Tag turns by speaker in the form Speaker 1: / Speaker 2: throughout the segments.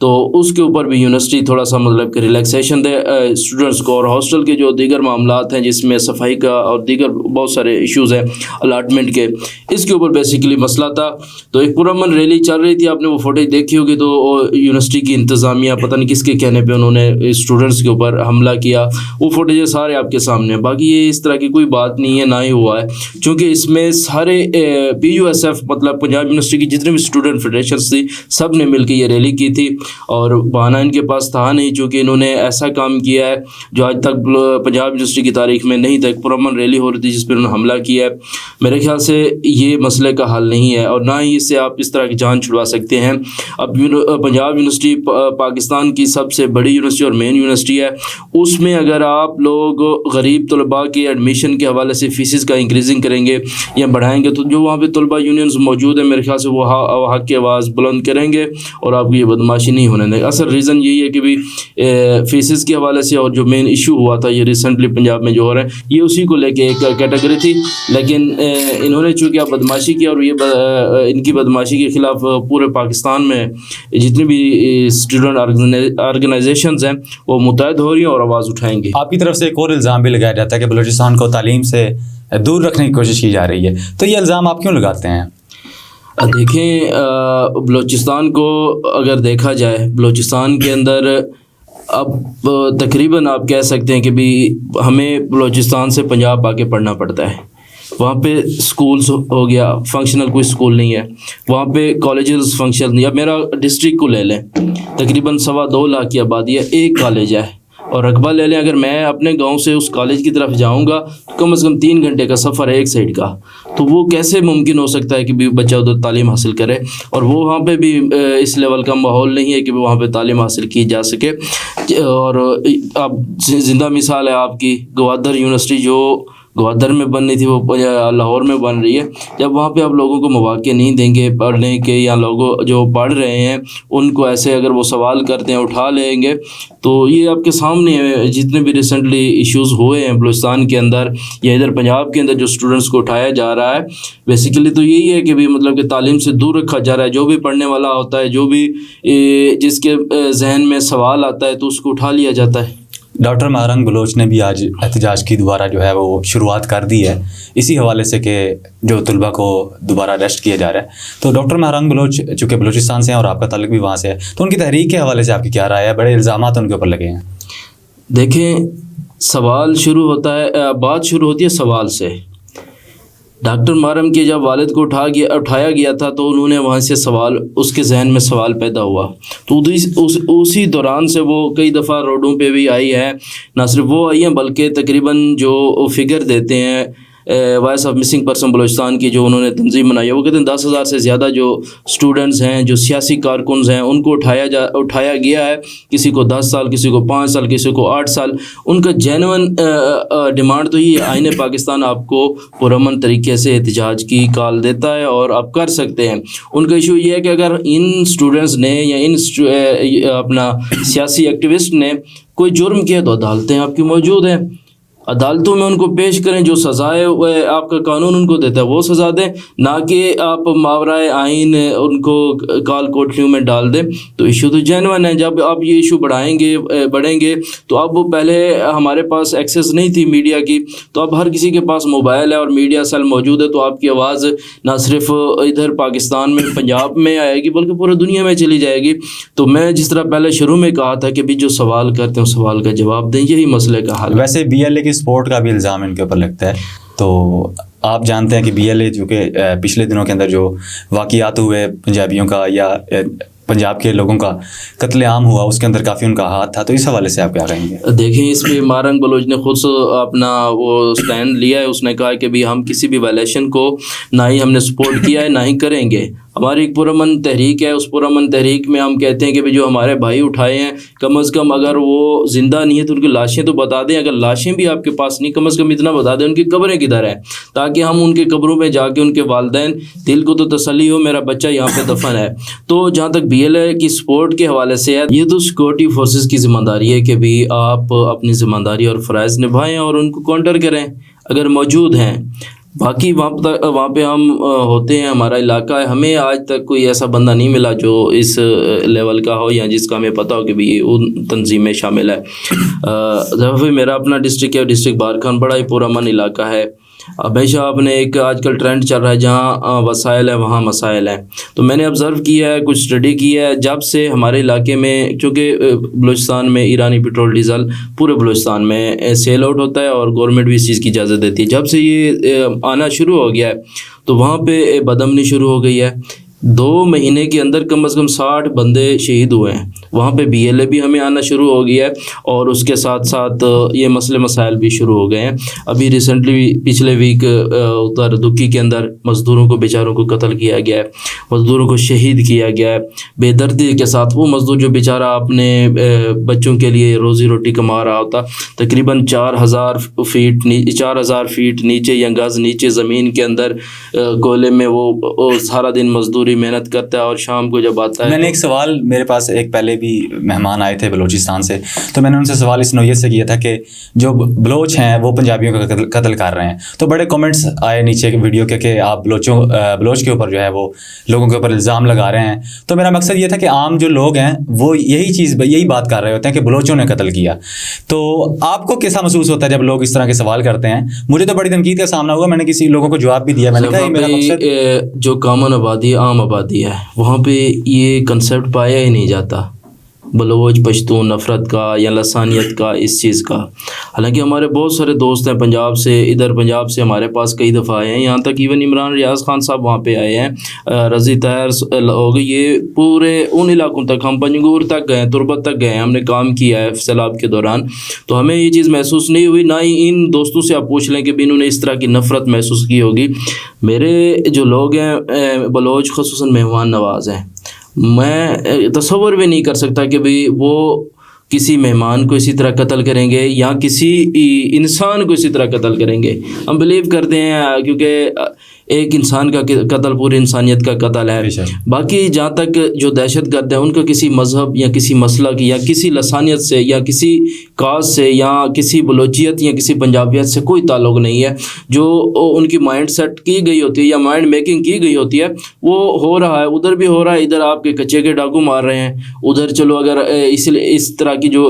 Speaker 1: تو اس کے اوپر بھی یونیورسٹی تھوڑا سا مطلب کہ ریلیکسیشن دے اسٹوڈنٹس کو. اور ہاسٹل کے جو دیگر معاملات ہیں جس میں صفائی کا اور دیگر بہت سارے ایشوز ہیں الاٹمنٹ کے, اس کے اوپر بیسیکلی مسئلہ تھا. تو ایک پرامن ریلی چل رہی تھی, آپ نے وہ فوٹیج دیکھی ہوگی. تو یونیورسٹی کی انتظامیہ پتہ نہیں کس کے کہنے پہ انہوں نے اسٹوڈنٹس کے اوپر حملہ کیا, وہ فوٹیج سارے آپ کے سامنے ہیں. باقی یہ اس طرح کی کوئی بات نہیں ہے, نہ ہی ہوا ہے, چونکہ اس میں سارے PUSF مطلب پنجاب یونیورسٹی کی جتنے بھی اسٹوڈنٹ فیڈریشنس تھی سب نے مل کے یہ ریلی کی تھی. اور بہانہ ان کے پاس تھا نہیں, چونکہ انہوں نے ایسا کام کیا ہے جو آج تک پنجاب یونیورسٹی کی تاریخ میں نہیں تھا. ایک پرامن ریلی ہو رہی تھی جس پہ انہوں نے حملہ کیا ہے. میرے خیال سے یہ مسئلے کا حل نہیں ہے, اور نہ ہی اس سے آپ اس طرح کی جان چھڑوا سکتے ہیں. اب پنجاب یونیورسٹی پاکستان کی سب سے بڑی یونیورسٹی اور مین یونیورسٹی ہے. اس میں اگر آپ لوگ غریب طلباء کے ایڈمیشن کے حوالے سے فیسز کا انکریزنگ کریں گے یا بڑھائیں گے, تو جو وہاں پہ طلباء یونینز موجود ہیں میرے خیال سے وہ حق کی آواز بلند کریں گے اور آپ کو یہ بدماشی نہیں ہونے دیں گے. اصل ریزن یہی ہے کہ بھی فیسز کے حوالے سے اور جو مین ایشو ہوا تھا یہ ریسنٹلی پنجاب میں جو ہو رہا ہے یہ اسی کو لے کے ایک کیٹیگری تھی, لیکن انہوں نے چونکہ آپ بدماشی کی اور یہ ان کی بدماشی کے خلاف پورے پاکستان میں جتنی بھی اسٹوڈنٹ آرگنائزیشنز ہیں وہ متحد ہو رہی ہیں اور آواز اٹھائیں گے.
Speaker 2: آپ کی طرف سے ایک اور الزام بھی لگایا جاتا ہے کہ بلوچستان کو تعلیم سے دور رکھنے کی کوشش کی جا رہی ہے, تو یہ الزام آپ کیوں لگاتے ہیں؟
Speaker 1: دیکھیں, بلوچستان کو اگر دیکھا جائے, بلوچستان کے اندر اب تقریباً آپ کہہ سکتے ہیں کہ بھی ہمیں بلوچستان سے پنجاب آ کے پڑھنا پڑتا ہے. وہاں پہ سکولز ہو گیا, فنکشنل کوئی سکول نہیں ہے. وہاں پہ کالجز فنکشنل نہیں. اب میرا ڈسٹرکٹ کو لے لیں, تقریباً 2.25 لاکھ کی آبادی ہے, ایک کالج ہے. اور رقبہ لے لیں, اگر میں اپنے گاؤں سے اس کالج کی طرف جاؤں گا تو کم از کم 3 گھنٹے کا سفر ہے ایک سائڈ کا. تو وہ کیسے ممکن ہو سکتا ہے کہ بھی بچہ ادھر تعلیم حاصل کرے؟ اور وہ وہاں پہ بھی اس لیول کا ماحول نہیں ہے کہ وہاں پہ تعلیم حاصل کی جا سکے. اور اب زندہ مثال ہے آپ کی گوادر یونیورسٹی, جو گوادر میں بننی تھی وہ لاہور میں بن رہی ہے. جب وہاں پہ آپ لوگوں کو مواقع نہیں دیں گے پڑھنے کے, یا لوگوں جو پڑھ رہے ہیں ان کو ایسے اگر وہ سوال کرتے ہیں اٹھا لیں گے, تو یہ آپ کے سامنے جتنے بھی ریسنٹلی ایشوز ہوئے ہیں بلوچستان کے اندر یا ادھر پنجاب کے اندر جو اسٹوڈنٹس کو اٹھایا جا رہا ہے, بیسیکلی تو یہی ہے کہ بھی مطلب کہ تعلیم سے دور رکھا جا رہا ہے. جو بھی پڑھنے والا ہوتا ہے, جو بھی جس کے ذہن میں سوال آتا ہے تو اس کو اٹھا لیا جاتا ہے.
Speaker 2: ڈاکٹر مہرنگ بلوچ نے بھی آج احتجاج کی دوبارہ جو ہے وہ شروعات کر دی ہے اسی حوالے سے کہ جو طلباء کو دوبارہ اریسٹ کیا جا رہا ہے. تو ڈاکٹر مہرنگ بلوچ چونکہ بلوچستان سے ہیں اور آپ کا تعلق بھی وہاں سے ہے, تو ان کی تحریک کے حوالے سے آپ کی کیا رائے ہے؟ بڑے الزامات ان کے اوپر لگے ہیں.
Speaker 1: دیکھیں, سوال شروع ہوتا ہے, بات شروع ہوتی ہے سوال سے. ڈاکٹر مہرنگ کے جب والد کو اٹھایا گیا تھا تو انہوں نے وہاں سے سوال, اس کے ذہن میں سوال پیدا ہوا, تو اسی دوران سے وہ کئی دفعہ روڈوں پہ بھی آئی ہے. نہ صرف وہ آئی ہیں بلکہ تقریباً جو فگر دیتے ہیں voice of missing person Balochistan کی جو انہوں نے تنظیم بنائی ہے, وہ کہتے ہیں 10,000 سے زیادہ جو اسٹوڈنٹس ہیں, جو سیاسی کارکنز ہیں, ان کو اٹھایا گیا ہے. کسی کو 10 سال, کسی کو 5 سال, کسی کو 8 سال. ان کا جینون ڈیمانڈ تو یہ آئین پاکستان آپ کو پرامن طریقے سے احتجاج کی کال دیتا ہے اور آپ کر سکتے ہیں. ان کا ایشو یہ ہے کہ اگر ان اسٹوڈنٹس نے یا ان اپنا سیاسی ایکٹیوسٹ نے کوئی جرم کیا تو عدالتیں آپ کی موجود ہیں, عدالتوں میں ان کو پیش کریں, جو سزائے آپ کا قانون ان کو دیتا ہے وہ سزا دیں, نہ کہ آپ ماورائے آئین ان کو کال کوٹریوں میں ڈال دیں. تو ایشو تو جینون ہے. جب آپ یہ ایشو بڑھیں گے تو اب وہ پہلے ہمارے پاس ایکسیس نہیں تھی میڈیا کی, تو اب ہر کسی کے پاس موبائل ہے اور میڈیا سیل موجود ہے, تو آپ کی آواز نہ صرف ادھر پاکستان میں پنجاب میں آئے گی بلکہ پورے دنیا میں چلی جائے گی. تو میں جس طرح پہلے شروع میں کہا تھا کہ بھی جو سوال کرتے ہیں سوال کا جواب دیں, یہی مسئلے کا حل.
Speaker 2: ویسے BLA کی سپورٹ کا بھی الزام ان کے اوپر لگتا ہے, تو آپ جانتے ہیں کہ BLA جو کہ پچھلے دنوں کے اندر جو واقعات ہوئے پنجابیوں کا یا پنجاب کے لوگوں کا قتل عام ہوا, اس کے اندر کافی ان کا ہاتھ تھا, تو اس حوالے سے آپ کیا کہیں گے؟
Speaker 1: دیکھیں, اس میں مہرنگ بلوچ نے خود اپنا وہ سٹینڈ لیا ہے. اس نے کہا کہ بھی ہم کسی بھی وائلیشن کو نہ ہی ہم نے سپورٹ کیا ہے نہ ہی کریں گے. ہماری ایک پرامن تحریک ہے, اس پرامن تحریک میں ہم کہتے ہیں کہ بھی جو ہمارے بھائی اٹھائے ہیں کم از کم اگر وہ زندہ نہیں ہے تو ان کی لاشیں تو بتا دیں, اگر لاشیں بھی آپ کے پاس نہیں کم از کم اتنا بتا دیں ان کی قبریں کدھر ہیں, تاکہ ہم ان کے قبروں میں جا کے ان کے والدین دل کو تو تسلی ہو میرا بچہ یہاں پہ دفن ہے. تو جہاں تک BLA کی سپورٹ کے حوالے سے ہے, یہ تو سیکورٹی فورسز کی ذمہ داری ہے کہ بھی آپ اپنی ذمہ داری اور فرائض نبھائیں اور ان کو کاؤنٹر کریں اگر موجود ہیں. باقی وہاں پہ ہم ہوتے ہیں، ہمارا علاقہ ہے، ہمیں آج تک کوئی ایسا بندہ نہیں ملا جو اس لیول کا ہو یا جس کا ہمیں پتہ ہو کہ بھی ان تنظیم میں شامل ہے۔ جب میرا اپنا ڈسٹرکٹ ہے، ڈسٹرکٹ بارکھان، بڑا ہی پرامن علاقہ ہے۔ ہمیشہ آپ نے ایک آج کل ٹرینڈ چل رہا ہے جہاں وسائل ہے وہاں مسائل ہیں، تو میں نے آبزرو کیا ہے، کچھ اسٹڈی کی ہے، جب سے ہمارے علاقے میں، چونکہ بلوچستان میں ایرانی پیٹرول ڈیزل پورے بلوچستان میں سیل آؤٹ ہوتا ہے اور گورنمنٹ بھی اس چیز کی اجازت دیتی ہے، جب سے یہ آنا شروع ہو گیا ہے تو وہاں پہ بدامنی شروع ہو گئی ہے۔ 2 مہینے کے اندر کم از کم 60 بندے شہید ہوئے ہیں۔ وہاں پہ BLA بھی ہمیں آنا شروع ہو گیا ہے اور اس کے ساتھ ساتھ یہ مسئلے مسائل بھی شروع ہو گئے ہیں۔ ابھی ریسنٹلی پچھلے ویک اتر دکی کے اندر مزدوروں کو بیچاروں کو قتل کیا گیا ہے، مزدوروں کو شہید کیا گیا ہے بے دردی کے ساتھ۔ وہ مزدور جو بیچارہ اپنے بچوں کے لیے روزی روٹی کما رہا ہوتا، تقریباً 4000 فیٹ نیچے یا گز نیچے زمین کے اندر کوئلے میں وہ سارا دن مزدوری محنت کرتا ہے اور شام کو جب آتا ہے۔
Speaker 2: میں نے ایک سوال، میرے پاس ایک پہلے بھی مہمان آئے تھے بلوچستان سے، تو میں نے ان سے سوال اس نوعیت سے کیا تھا کہ جو بلوچ ہیں وہ پنجابیوں کا قتل کر رہے ہیں، تو بڑے کمنٹس آئے نیچے ویڈیو کے کہ آپ بلوچ کے اوپر جو ہے وہ لوگوں کے اوپر الزام لگا رہے ہیں۔ تو میرا مقصد یہ تھا کہ عام جو لوگ ہیں وہ یہی بات کر رہے ہوتے ہیں کہ بلوچوں نے قتل کیا، تو آپ کو کیسا محسوس ہوتا ہے جب لوگ اس طرح کے سوال کرتے ہیں؟ مجھے تو بڑی تنقید کا سامنا ہوا، میں نے کسی لوگوں کو جواب بھی دیا، میں نے کہا میرا مقصد
Speaker 1: جو کامن آبادی عام آبادی ہے وہاں پہ یہ کنسیپٹ پایا ہی نہیں جاتا بلوچ پشتون نفرت کا یا لسانیت کا، اس چیز کا۔ حالانکہ ہمارے بہت سارے دوست ہیں پنجاب سے، پنجاب سے ہمارے پاس کئی دفعہ آئے ہیں، یہاں تک ایون عمران ریاض خان صاحب وہاں پہ آئے ہیں، رضی طاہر ہو گئے، یہ پورے ان علاقوں تک، ہم پنجگور تک گئے، تربت تک گئے، ہم نے کام کیا ہے سیلاب کے دوران، تو ہمیں یہ چیز محسوس نہیں ہوئی، نہ ہی ان دوستوں سے آپ پوچھ لیں کہ بھی انہوں نے اس طرح کی نفرت محسوس کی ہوگی۔ میرے جو لوگ ہیں بلوچ خصوصاً مہمان نواز ہیں، میں تصور بھی نہیں کر سکتا کہ بھی وہ کسی مہمان کو اسی طرح قتل کریں گے یا کسی انسان کو اسی طرح قتل کریں گے۔ ہم بلیو کرتے ہیں کیونکہ ایک انسان کا قتل پوری انسانیت کا قتل ہے۔ باقی جہاں تک جو دہشت گرد ہیں ان کا کسی مذہب یا کسی مسلک یا کسی لسانیت سے یا کسی کاز سے یا کسی بلوچیت یا کسی پنجابیت سے کوئی تعلق نہیں ہے۔ جو ان کی مائنڈ سیٹ کی گئی ہوتی ہے یا مائنڈ میکنگ کی گئی ہوتی ہے وہ ہو رہا ہے، ادھر بھی ہو رہا ہے، ادھر آپ کے کچے کے ڈاکو مار رہے ہیں، ادھر چلو اگر اس طرح کی جو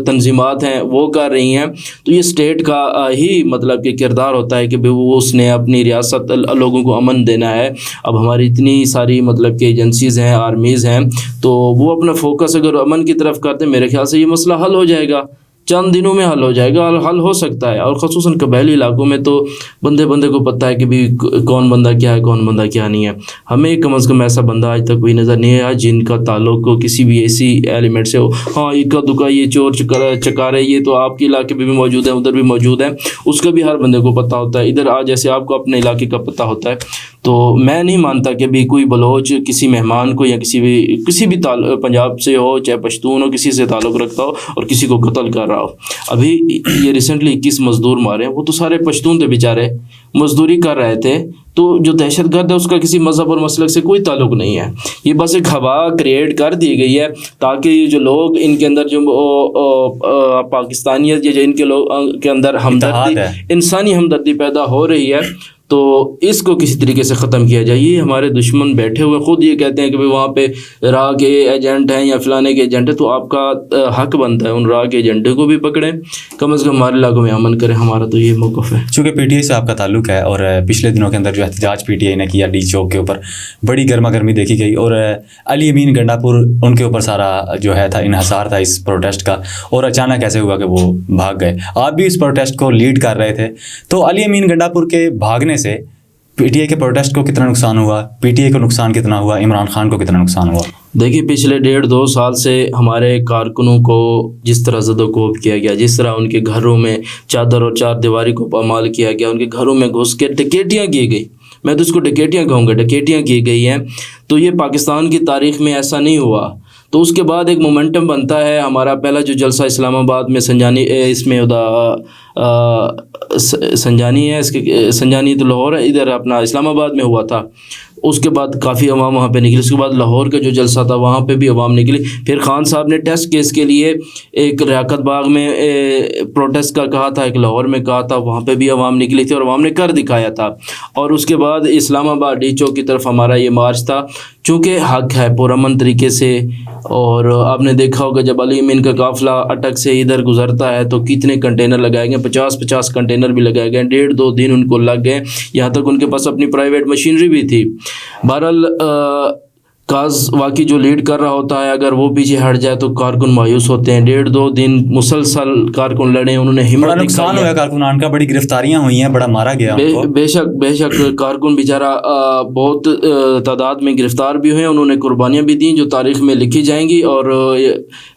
Speaker 1: تنظیمات ہیں وہ کر رہی ہیں، تو یہ اسٹیٹ کا ہی مطلب کہ کردار ہوتا ہے کہ وہ اس نے اپنی ریاست لوگوں کو امن دینا ہے۔ اب ہماری اتنی ساری مطلب کہ ایجنسیز ہیں، آرمیز ہیں، تو وہ اپنا فوکس اگر امن کی طرف کرتے ہیں، میرے خیال سے یہ مسئلہ حل ہو جائے گا، چند دنوں میں حل ہو جائے گا، حل ہو سکتا ہے۔ اور خصوصاً قبائلی علاقوں میں تو بندے کو پتہ ہے کہ بھی کون بندہ کیا ہے، کون بندہ کیا نہیں ہے۔ ہمیں کم از کم ایسا بندہ آج تک کوئی نظر نہیں آیا جن کا تعلق کو کسی بھی ایسی ایلیمنٹ سے ہو۔ ہاں اکا دکا یہ چور چکارے یہ تو آپ کے علاقے میں بھی موجود ہیں، ادھر بھی موجود ہیں، اس کا بھی ہر بندے کو پتہ ہوتا ہے۔ ادھر جیسے آپ کو اپنے علاقے کا پتہ ہوتا ہے، تو میں نہیں مانتا کہ بھی کوئی بلوچ کسی مہمان کو یا کسی بھی پنجاب سے ہو، چاہے پشتون ہو، کسی سے تعلق رکھتا ہو اور کسی کو قتل کر رہا ہو۔ ابھی یہ ریسنٹلی 21 مزدور مارے ہیں، وہ تو سارے پشتون تھے بیچارے، مزدوری کر رہے تھے، تو جو دہشت گرد ہے اس کا کسی مذہب اور مسلک سے کوئی تعلق نہیں ہے۔ یہ بس ایک ہوا کریٹ کر دی گئی ہے تاکہ یہ جو لوگ ان کے اندر جو پاکستانیت یا ان کے لوگ کے اندر ہمدردی، انسانی ہمدردی پیدا ہو رہی ہے، تو اس کو کسی طریقے سے ختم کیا جائے۔ یہ ہمارے دشمن بیٹھے ہوئے خود یہ کہتے ہیں کہ وہاں پہ راہ کے ایجنٹ ہیں یا فلانے کے ایجنٹ ہیں، تو آپ کا حق بنتا ہے ان راہ کے ایجنٹوں کو بھی پکڑیں، کم از کم ہمارے علاقوں میں امن کریں، ہمارا تو یہ موقف ہے۔
Speaker 2: چونکہ PTI سے آپ کا تعلق ہے اور پچھلے دنوں کے اندر جو احتجاج PTI نے کیا ڈی چوک کے اوپر، بڑی گرما گرمی دیکھی گئی، اور علی امین گنڈا پور ان کے اوپر سارا جو ہے تھا انحصار تھا اس پروٹیسٹ کا، اور اچانک ایسے ہوا کہ وہ بھاگ گئے۔ آپ بھی اس پروٹیسٹ کو لیڈ کر رہے تھے، تو علی امین گنڈا پور کے بھاگنے سے PTI کے پروٹیسٹ کو کتنا نقصان ہوا، PTI کو نقصان کتنا ہوا، عمران خان کو کتنا نقصان ہوا؟
Speaker 1: دیکھیے پچھلے 1.5-2 سال سے ہمارے کارکنوں کو جس طرح زد و کوب کیا گیا، جس طرح ان کے گھروں میں چادر اور چار دیواری کو پامال کیا گیا، ان کے گھروں میں گھس کے ڈکیٹیاں کی گئی، میں تو اس کو ڈکیٹیاں کہوں گا، ڈکیٹیاں کی گئی ہیں، تو یہ پاکستان کی تاریخ میں ایسا نہیں ہوا۔ تو اس کے بعد ایک مومنٹم بنتا ہے، ہمارا پہلا جو جلسہ اسلام آباد میں اس میں سنجانی ہے، اس کے سنجانی تو لاہور ہے، ادھر اپنا اسلام آباد میں ہوا تھا، اس کے بعد کافی عوام وہاں پہ نکلی. اس کے بعد لاہور کا جو جلسہ تھا وہاں پہ بھی عوام نکلی. پھر خان صاحب نے ٹیسٹ کیس کے لیے ایک ریاقت باغ میں پروٹیسٹ کا کہا تھا, ایک لاہور میں کہا تھا, وہاں پہ بھی عوام نکلی تھی اور عوام نے کر دکھایا تھا. اور اس کے بعد اسلام آباد ڈی چوک کی طرف ہمارا یہ مارچ تھا, چونکہ حق ہے پرامن طریقے سے. اور آپ نے دیکھا ہوگا جب علی امین کا قافلہ اٹک سے ادھر گزرتا ہے تو کتنے کنٹینر لگائے گئے, 50 کنٹینر بھی لگائے گئے, 1.5-2 دن ان کو لگ گئے, یہاں تک ان کے پاس اپنی پرائیویٹ مشینری بھی تھی. بہرحال کاز واقعی جو لیڈ کر رہا ہوتا ہے اگر وہ پیچھے ہٹ جائے تو کارکن مایوس ہوتے ہیں. 1.5-2 دن مسلسل کارکن لڑے, انہوں نے ہمت
Speaker 2: بڑا نقصان ہوا کارکنان کا, بڑی گرفتاریاں ہوئی ہیں, بڑا مارا گیا.
Speaker 1: بے شک کارکن بیچارہ بہت تعداد میں گرفتار بھی ہوئے, انہوں نے قربانیاں بھی دیں جو تاریخ میں لکھی جائیں گی. اور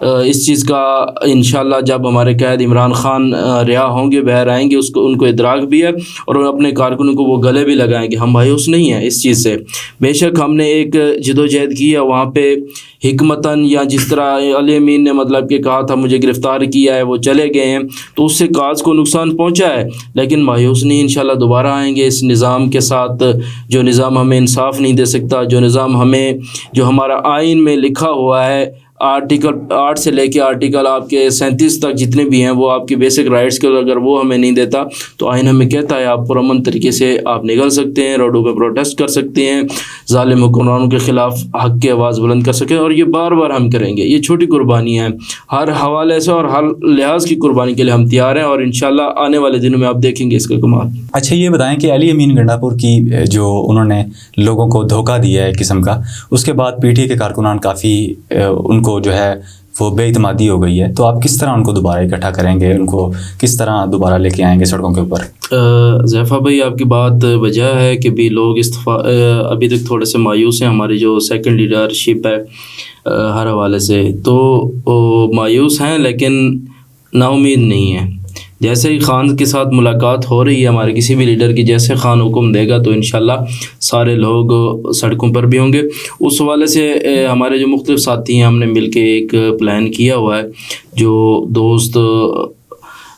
Speaker 1: اس چیز کا انشاءاللہ جب ہمارے قائد عمران خان رہا ہوں گے, باہر آئیں گے, ان کو ادراک بھی ہے اور اپنے کارکنوں کو وہ گلے بھی لگائیں گے. ہم مایوس نہیں ہیں اس چیز سے. بے شک ہم نے ایک جدوجہد کی ہے وہاں پہ حکمتاً, یا جس طرح علی امین نے مطلب کہ کہا تھا مجھے گرفتار کیا ہے, وہ چلے گئے ہیں تو اس سے کاز کو نقصان پہنچا ہے, لیکن مایوس نہیں. انشاءاللہ دوبارہ آئیں گے اس نظام کے ساتھ, جو نظام ہمیں انصاف نہیں دے سکتا, جو نظام ہمیں, جو ہمارا آئین میں لکھا ہوا ہے, آرٹیکل 8 سے لے کے آرٹیکل آپ کے 37 تک جتنے بھی ہیں, وہ آپ کی بیسک رائٹس کے اگر وہ ہمیں نہیں دیتا تو آئین ہمیں کہتا ہے آپ پرامن طریقے سے آپ نکل سکتے ہیں, روڈوں پہ پروٹیسٹ کر سکتے ہیں, ظالم حکمرانوں کے خلاف حق کی آواز بلند کر سکیں. اور یہ بار بار ہم کریں گے. یہ چھوٹی قربانی ہے, ہر حوالے سے اور ہر لحاظ کی قربانی کے لیے ہم تیار ہیں, اور انشاءاللہ آنے والے دنوں میں آپ دیکھیں گے اس کا کمال.
Speaker 2: اچھا یہ بتائیں کہ علی امین گنڈاپور کی جو انہوں نے لوگوں کو دھوکہ دیا ہے ایک قسم کا, اس کے بعد پی ٹی اے کے کارکنان کافی ان کو جو ہے وہ بے اعتمادی ہو گئی ہے, تو آپ کس طرح ان کو دوبارہ اکٹھا کریں گے, ان کو کس طرح دوبارہ لے کے آئیں گے سڑکوں کے اوپر؟
Speaker 1: ضیفہ بھائی آپ کی بات وجہ ہے کہ بھی لوگ ابھی تک تھوڑے سے مایوس ہیں. ہماری جو سیکنڈ لیڈرشپ ہے ہر حوالے سے تو مایوس ہیں, لیکن نا امید نہیں ہیں. جیسے ہی خان کے ساتھ ملاقات ہو رہی ہے ہمارے کسی بھی لیڈر کی, جیسے خان حکم دے گا تو انشاءاللہ سارے لوگ سڑکوں پر بھی ہوں گے. اس حوالے سے ہمارے جو مختلف ساتھی ہیں ہم نے مل کے ایک پلان کیا ہوا ہے. جو دوست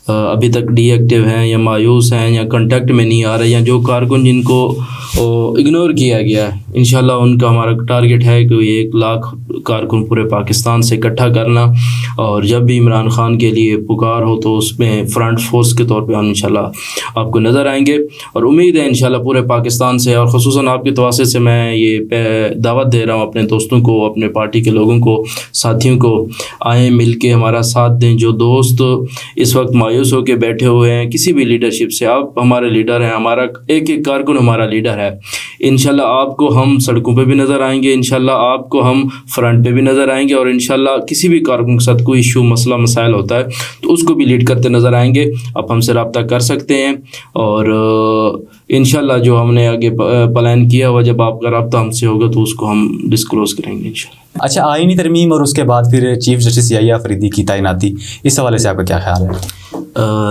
Speaker 1: ابھی تک ڈی ایکٹیو ہیں یا مایوس ہیں یا کنٹیکٹ میں نہیں آ رہے, یا جو کارکن جن کو اگنور کیا گیا ہے, انشاءاللہ ان کا ہمارا ٹارگٹ ہے کہ 1 لاکھ کارکن پورے پاکستان سے اکٹھا کرنا, اور جب بھی عمران خان کے لیے پکار ہو تو اس میں فرنٹ فورس کے طور پہ ہم انشاءاللہ آپ کو نظر آئیں گے. اور امید ہے انشاءاللہ پورے پاکستان سے, اور خصوصاً آپ کے تواسط سے میں یہ دعوت دے رہا ہوں اپنے دوستوں کو, اپنے پارٹی کے لوگوں کو, ساتھیوں کو, آئیں مل کے ہمارا ساتھ دیں. جو دوست اس وقت مایوس ہو کے بیٹھے ہوئے ہیں کسی بھی لیڈرشپ سے, آپ ہمارے لیڈر ہیں, ہمارا ایک کارکن ہمارا لیڈر ہے. انشاءاللہ آپ کو ہم سڑکوں پہ بھی نظر آئیں گے, انشاءاللہ آپ کو ہم فرنٹ پہ بھی نظر آئیں گے, اور انشاءاللہ کسی بھی کارکن کے ساتھ کوئی ایشو, مسئلہ, مسائل ہوتا ہے تو اس کو بھی لیڈ کرتے نظر آئیں گے. آپ ہم سے رابطہ کر سکتے ہیں, اور انشاءاللہ جو ہم نے آگے پلان کیا ہوا جب آپ کا رابطہ ہم سے ہوگا تو اس کو ہم ڈسکلوز کریں گے انشاءاللہ.
Speaker 2: اچھا آئینی ترمیم اور اس کے بعد پھر چیف جسٹس یحییٰ فریدی کی تعیناتی, اس حوالے سے آپ کا کیا خیال ہے؟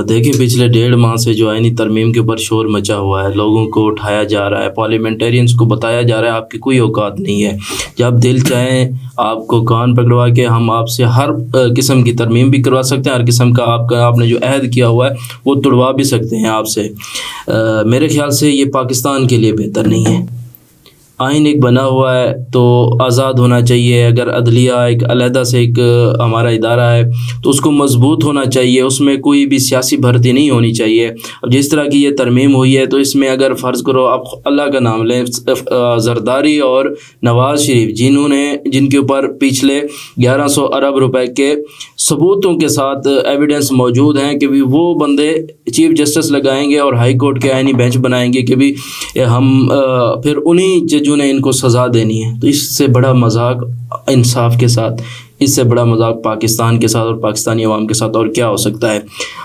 Speaker 1: دیکھیں پچھلے 1.5 ماہ سے جو آئینی ترمیم کے اوپر شور مچا ہوا ہے, لوگوں کو اٹھایا جا رہا ہے, پارلیمنٹیرینز کو بتایا جا رہا ہے آپ کی کوئی اوقات نہیں ہے, جب دل چاہیں آپ کو کان پکڑوا کے ہم آپ سے ہر قسم کی ترمیم بھی کروا سکتے ہیں, ہر قسم کا آپ نے جو عہد کیا ہوا ہے وہ توڑوا بھی سکتے ہیں آپ سے. میرے خیال سے یہ پاکستان کے لیے بہتر نہیں ہے. آئین ایک بنا ہوا ہے تو آزاد ہونا چاہیے. اگر عدلیہ ایک علیحدہ سے ایک ہمارا ادارہ ہے تو اس کو مضبوط ہونا چاہیے, اس میں کوئی بھی سیاسی بھرتی نہیں ہونی چاہیے. اور جس طرح کی یہ ترمیم ہوئی ہے تو اس میں اگر فرض کرو آپ اللہ کا نام لیں, زرداری اور نواز شریف جن کے اوپر پچھلے 1100 ارب روپے کے ثبوتوں کے ساتھ ایویڈنس موجود ہیں کہ بھی وہ بندے چیف جسٹس لگائیں گے اور ہائی کورٹ کے آئینی بینچ بنائیں گے کہ بھی ہم پھر انہی ججوں نے ان کو سزا دینی ہے, تو اس سے بڑا مذاق انصاف کے ساتھ, اس سے بڑا مذاق پاکستان کے ساتھ اور پاکستانی عوام کے ساتھ اور کیا ہو سکتا ہے.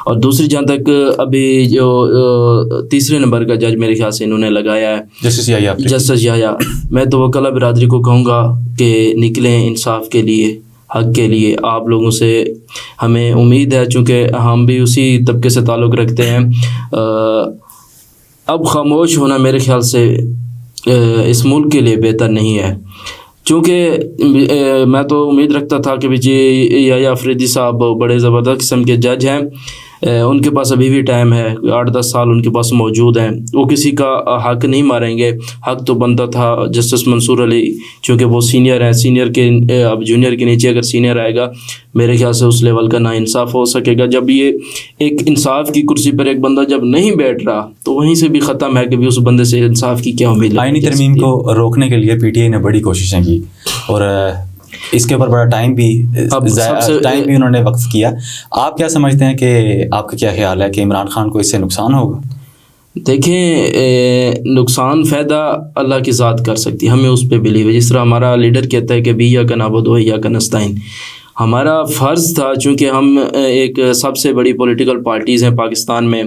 Speaker 1: اور دوسری جہاں تک ابھی جو تیسرے نمبر کا جج میرے خیال سے انہوں نے لگایا ہے جسٹس یحییٰ, میں تو وکلا برادری کو کہوں گا کہ نکلیں انصاف کے لیے, حق کے لیے. آپ لوگوں سے ہمیں امید ہے چونکہ ہم بھی اسی طبقے سے تعلق رکھتے ہیں. اب خاموش ہونا میرے خیال سے اس ملک کے لیے بہتر نہیں ہے, چونکہ میں تو امید رکھتا تھا کہ جی یحییٰ فریدی صاحب بڑے زبردست قسم کے جج ہیں, ان کے پاس ابھی بھی ٹائم ہے, 8-10 سال ان کے پاس موجود ہیں. وہ کسی کا حق نہیں ماریں گے. حق تو بنتا تھا جسٹس منصور علی, چونکہ وہ سینئر ہیں, سینئر کے اب جونیئر کے نیچے اگر سینئر آئے گا میرے خیال سے اس لیول کا نا انصاف ہو سکے گا. جب یہ ایک انصاف کی کرسی پر ایک بندہ جب نہیں بیٹھ رہا تو وہیں سے بھی ختم ہے کہ بھی اس بندے سے انصاف کی کیا امید.
Speaker 2: آئینی ترمیم کو روکنے کے لیے پی ٹی آئی نے بڑی کوششیں کی اور اس کے اوپر بڑا ٹائم بھی انہوں نے وقف کیا. آپ کیا سمجھتے ہیں کہ آپ کا کیا خیال ہے کہ عمران خان کو اس سے نقصان ہوگا؟
Speaker 1: دیکھیں, نقصان فائدہ اللہ کی ذات کر سکتی ہے, ہمیں اس پہ بلیو ہے. جس طرح ہمارا لیڈر کہتا ہے کہ بھی یا کا نعبد و یا کا نستعین, ہمارا فرض تھا چونکہ ہم ایک سب سے بڑی پولیٹیکل پارٹیز ہیں پاکستان میں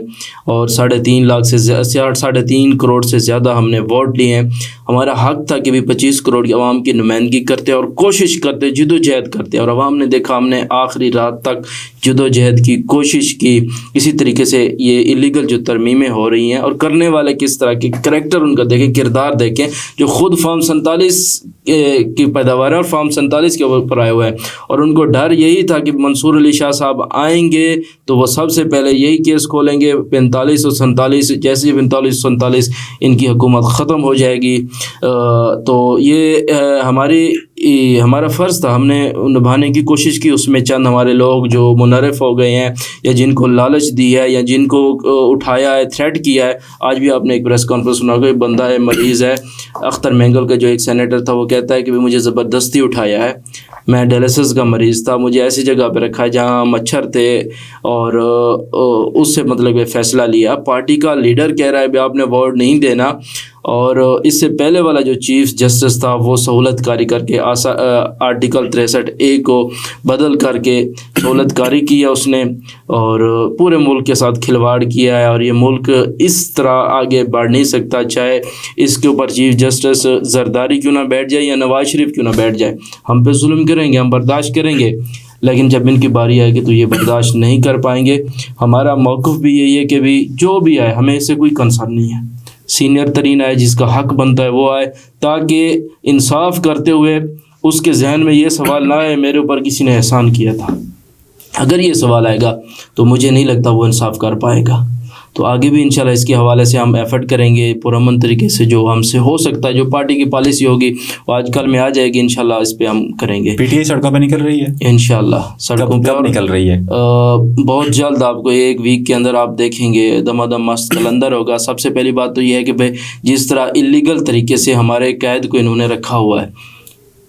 Speaker 1: اور 3.5 لاکھ سے 3.5 کروڑ سے زیادہ ہم نے ووٹ لیے ہیں. ہمارا حق تھا کہ بھی 25 کروڑ کی عوام کی نمائندگی کرتے اور کوشش کرتے, جد و جہد کرتے, اور عوام نے دیکھا ہم نے آخری رات تک جد و جہد کی, کوشش کی. اسی طریقے سے یہ ایلیگل جو ترمیمیں ہو رہی ہیں اور کرنے والے کس طرح کے کریکٹر ان کا دیکھیں, کردار دیکھیں, جو خود فارم 47 کی پیداوار ہے اور فارم 47 کے اوپر آئے ہوئے ہیں. اور ان کو ڈر یہی تھا کہ منصور علی شاہ صاحب آئیں گے تو وہ سب سے پہلے یہی کیس کھولیں گے 45 اور 47, جیسے 45 47 ان کی حکومت ختم ہو جائے گی. تو یہ ہمارا فرض تھا, ہم نے نبھانے کی کوشش کی. اس میں چند ہمارے لوگ جو منحرف ہو گئے ہیں یا جن کو لالچ دی ہے یا جن کو اٹھایا ہے, تھریٹ کیا ہے. آج بھی آپ نے ایک پریس کانفرنس سنا کہ بندہ ہے, مریض ہے, اختر مینگل کا جو ایک سینیٹر تھا, وہ کہتا ہے کہ مجھے زبردستی اٹھایا ہے, میں ڈائلسس کا مریض تھا, مجھے ایسی جگہ پہ رکھا جہاں مچھر تھے اور اس سے مطلب فیصلہ لیا. پارٹی کا لیڈر کہہ رہا ہے بھی آپ نے ووٹ نہیں دینا, اور اس سے پہلے والا جو چیف جسٹس تھا وہ سہولت کاری کر کے آرٹیکل 63A کو بدل کر کے سہولت کاری کیا اس نے, اور پورے ملک کے ساتھ کھلواڑ کیا ہے. اور یہ ملک اس طرح آگے بڑھ نہیں سکتا, چاہے اس کے اوپر چیف جسٹس زرداری کیوں نہ بیٹھ جائے یا نواز شریف کیوں نہ بیٹھ جائے. ہم پہ ظلم کریں گے, ہم برداشت کریں گے, لیکن جب ان کی باری آئے گی تو یہ برداشت نہیں کر پائیں گے. ہمارا موقف بھی یہی ہے کہ بھی جو بھی آئے ہمیں اس سے کوئی کنسرن نہیں ہے. سینئر ترین آئے, جس کا حق بنتا ہے وہ آئے, تاکہ انصاف کرتے ہوئے اس کے ذہن میں یہ سوال نہ آئے میرے اوپر کسی نے احسان کیا تھا. اگر یہ سوال آئے گا تو مجھے نہیں لگتا وہ انصاف کر پائے گا. تو آگے بھی انشاءاللہ اس کے حوالے سے ہم ایفرٹ کریں گے پرامن طریقے سے, جو ہم سے ہو سکتا ہے, جو پارٹی کی پالیسی ہوگی وہ آج کل میں آ جائے گی انشاءاللہ, اس پہ ہم کریں گے.
Speaker 2: پی ٹی آئی سڑکوں پہ نکل رہی ہے
Speaker 1: انشاءاللہ, سڑکوں پہ
Speaker 2: نکل رہی ہے
Speaker 1: بہت جلد. آپ کو 1 ویک کے اندر آپ دیکھیں گے دمادم مست کلندر ہوگا. سب سے پہلی بات تو یہ ہے کہ بھائی جس طرح ایلیگل طریقے سے ہمارے قید کو انہوں نے رکھا ہوا ہے,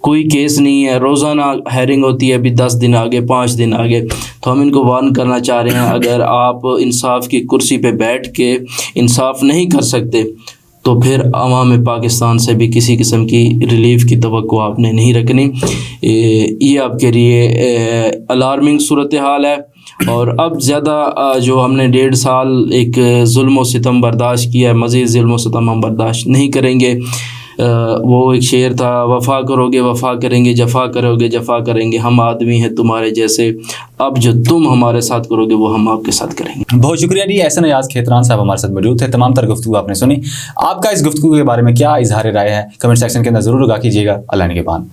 Speaker 1: کوئی کیس نہیں ہے, روزانہ ہیرنگ ہوتی ہے, ابھی 10 دن آگے 5 دن آگے. تو ہم ان کو وارن کرنا چاہ رہے ہیں, اگر آپ انصاف کی کرسی پہ بیٹھ کے انصاف نہیں کر سکتے تو پھر عوام پاکستان سے بھی کسی قسم کی ریلیف کی توقع آپ نے نہیں رکھنی. یہ آپ کے لیے الارمنگ صورتحال ہے. اور اب زیادہ جو ہم نے 1.5 سال ایک ظلم و ستم برداشت کیا ہے, مزید ظلم و ستم ہم برداشت نہیں کریں گے. وہ ایک شعر تھا, وفا کرو گے وفا کریں گے, جفا کرو گے جفا کریں گے, ہم آدمی ہیں تمہارے جیسے, اب جو تم ہمارے ساتھ کرو گے وہ ہم آپ کے ساتھ کریں گے.
Speaker 2: بہت شکریہ جی. احسن ایاز کھیتران صاحب ہمارے ساتھ موجود تھے. تمام تر گفتگو آپ نے سنی. آپ کا اس گفتگو کے بارے میں کیا اظہار رائے ہے کمنٹ سیکشن کے اندر ضرور آگاہ کیجیے گا. اللہ نگہبان.